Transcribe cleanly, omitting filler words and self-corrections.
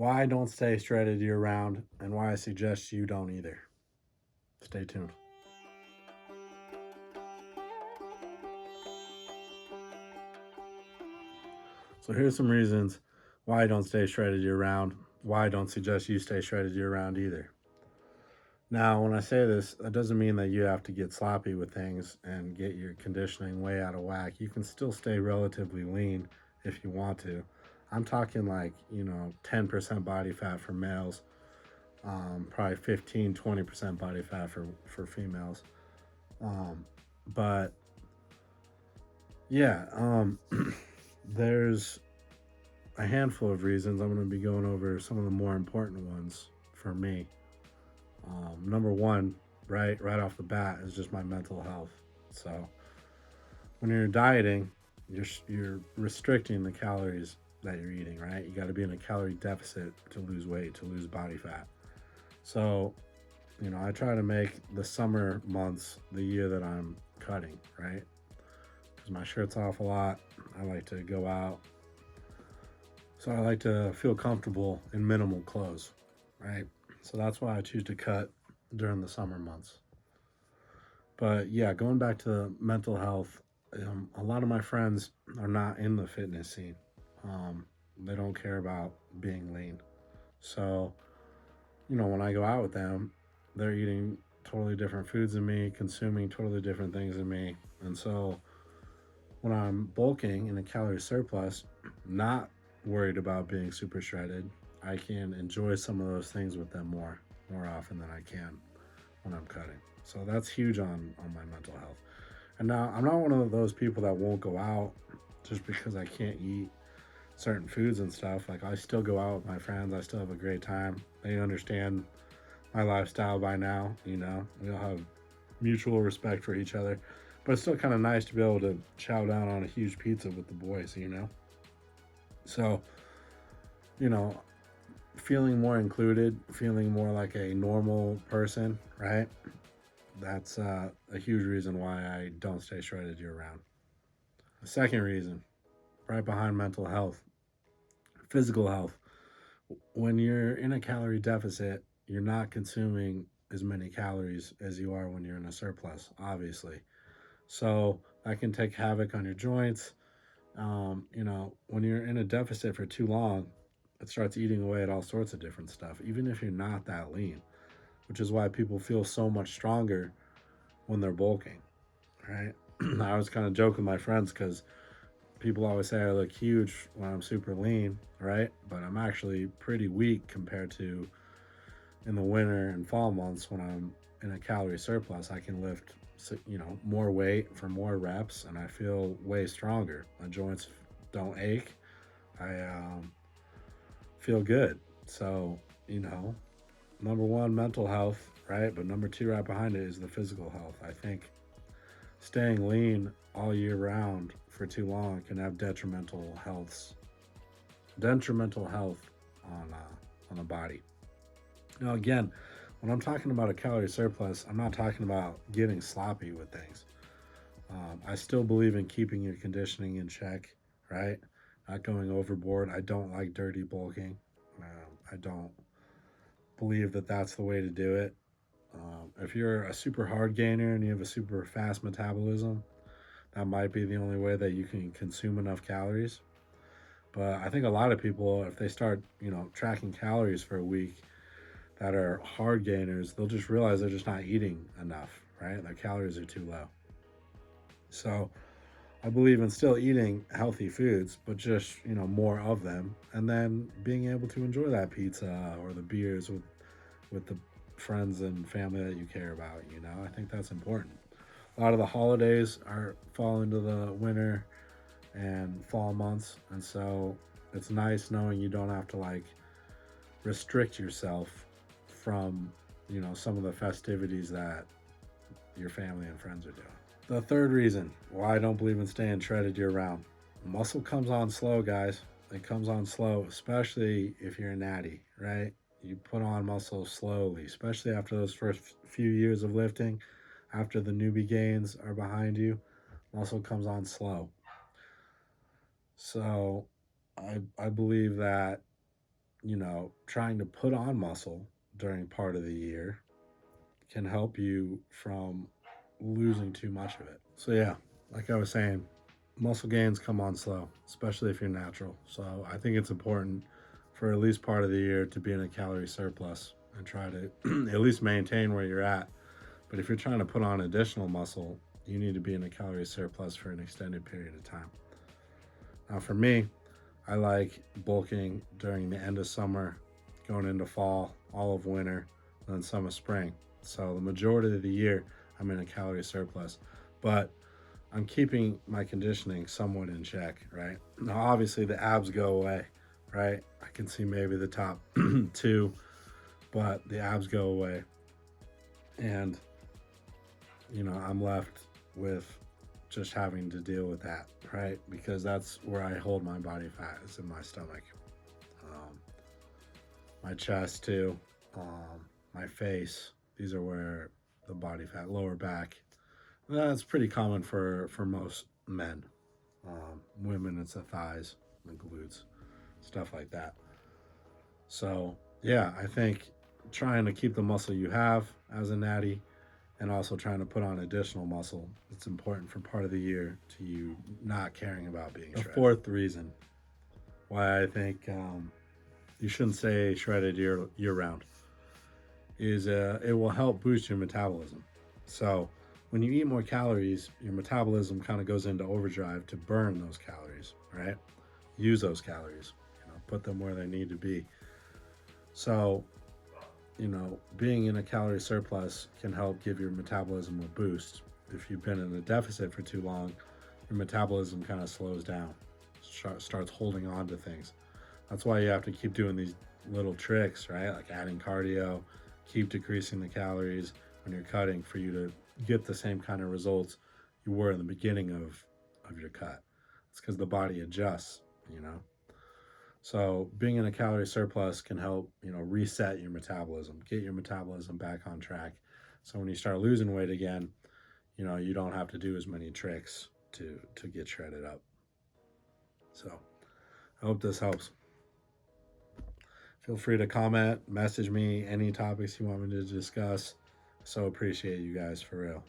why I don't stay shredded year round, and why I suggest you don't either. Stay tuned. So here's some reasons why I don't stay shredded year round, why I don't suggest you stay shredded year round either. Now, when I say this, that doesn't mean that you have to get sloppy with things and get your conditioning way out of whack. You can still stay relatively lean if you want to. I'm talking like, 10% body fat for males, probably 15-20% body fat for females. Um, but yeah, there's a handful of reasons. I'm going to be going over some of the more important ones for me. Number one, right off the bat, is just my mental health. So when you're dieting, you're restricting the calories that you're eating. Right, you got to be in a calorie deficit to lose weight, to lose body fat. So I try to make the summer months the year that I'm cutting. Right, because my shirt's off a lot. I like to go out, so I like to feel comfortable in minimal clothes. Right, so that's why I choose to cut during the summer months. But yeah, going back to mental health, a lot of my friends are not in the fitness scene. They don't care about being lean. So, when I go out with them, they're eating totally different foods than me, consuming totally different things than me. And so, when I'm bulking in a calorie surplus, not worried about being super shredded, I can enjoy some of those things with them more often than I can when I'm cutting. So that's huge on my mental health. And now I'm not one of those people that won't go out just because I can't eat certain foods and stuff. Like I still go out with my friends. I still have a great time. They understand my lifestyle by now. We all have mutual respect for each other. But it's still kind of nice to be able to chow down on a huge pizza with the boys. So, you know, feeling more included, feeling more like a normal person, right? That's a huge reason why I don't stay shredded year round. The second reason, right behind mental health, physical health. When you're in a calorie deficit, you're not consuming as many calories as you are when you're in a surplus, obviously. So that can take havoc on your joints. When you're in a deficit for too long, it starts eating away at all sorts of different stuff, even if you're not that lean, which is why people feel so much stronger when they're bulking, right? I was kind of joking with my friends because people always say I look huge when I'm super lean, right? But I'm actually pretty weak compared to in the winter and fall months when I'm in a calorie surplus. I can lift, more weight for more reps, and I feel way stronger. My joints don't ache. I feel good. So, number one, mental health, right? But number two, right behind it, is the physical health. I think staying lean all year round for too long can have detrimental health on the body. Now, again, when I'm talking about a calorie surplus, I'm not talking about getting sloppy with things. I still believe in keeping your conditioning in check, right? Not going overboard. I don't like dirty bulking. I don't believe that that's the way to do it. If you're a super hard gainer and you have a super fast metabolism, that might be the only way that you can consume enough calories. But I think a lot of people, if they start, tracking calories for a week that are hard gainers, they'll just realize they're just not eating enough, right? Their calories are too low. So I believe in still eating healthy foods, but just, more of them. And then being able to enjoy that pizza or the beers with the friends and family that you care about. I think that's important. A lot of the holidays fall into the winter and fall months, and so it's nice knowing you don't have to like restrict yourself from some of the festivities that your family and friends are doing. The third reason why I don't believe in staying shredded year round: muscle comes on slow, guys. It comes on slow, especially if you're a natty, right? You put on muscle slowly, especially after those first few years of lifting. After the newbie gains are behind you, muscle comes on slow. So I believe that trying to put on muscle during part of the year can help you from losing too much of it. So, yeah, like I was saying, muscle gains come on slow, especially if you're natural. So, I think it's important for at least part of the year to be in a calorie surplus and try to at least maintain where you're at. But if you're trying to put on additional muscle, you need to be in a calorie surplus for an extended period of time. Now, for me, I like bulking during the end of summer, going into fall, all of winter, and then some of spring. So the majority of the year, I'm in a calorie surplus, but I'm keeping my conditioning somewhat in check, right? Now, obviously, the abs go away, right? I can see maybe the top two, but the abs go away. And, I'm left with just having to deal with that, right? Because that's where I hold my body fat, is in my stomach, um, my chest too, my face. These are where the body fat, lower back. That's pretty common for most men. Women, it's the thighs, the glutes, stuff like that. So yeah, I think trying to keep the muscle you have as a natty and also trying to put on additional muscle. It's important for part of the year to you not caring about being shredded. The fourth reason why I think you shouldn't stay shredded year round is it will help boost your metabolism. So when you eat more calories, your metabolism kind of goes into overdrive to burn those calories, right? Use those calories, put them where they need to be. So being in a calorie surplus can help give your metabolism a boost. If you've been in a deficit for too long, your metabolism kind of slows down, starts holding on to things. That's why you have to keep doing these little tricks, right? Like adding cardio, keep decreasing the calories when you're cutting for you to get the same kind of results you were in the beginning of your cut. It's because the body adjusts. So being in a calorie surplus can help, reset your metabolism, get your metabolism back on track. So when you start losing weight again, you don't have to do as many tricks to get shredded up. So I hope this helps. Feel free to comment, message me any topics you want me to discuss. So appreciate you guys, for real.